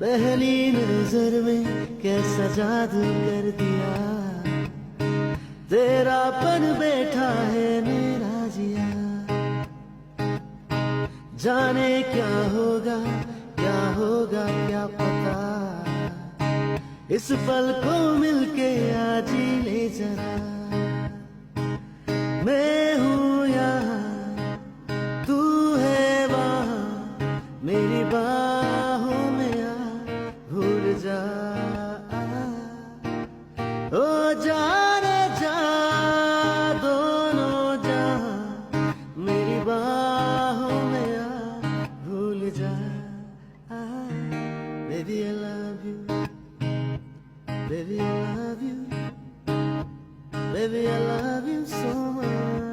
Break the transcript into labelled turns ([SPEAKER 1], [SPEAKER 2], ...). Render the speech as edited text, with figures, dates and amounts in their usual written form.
[SPEAKER 1] पहली नजर में कैसा जादू कर दिया, तेरापन बैठा है मेरा जिया। जाने क्या होगा क्या पता, इस पल को मिलके आज ही ले जरा। मैं हूँ यहाँ, तू है वहाँ, मेरी बाहों में आ, भूल जा। ओ जाने जा, दोनों जहाँ, मेरी बाहों में आ, भूल जा। Baby I love you, baby I love you, baby I love you so much.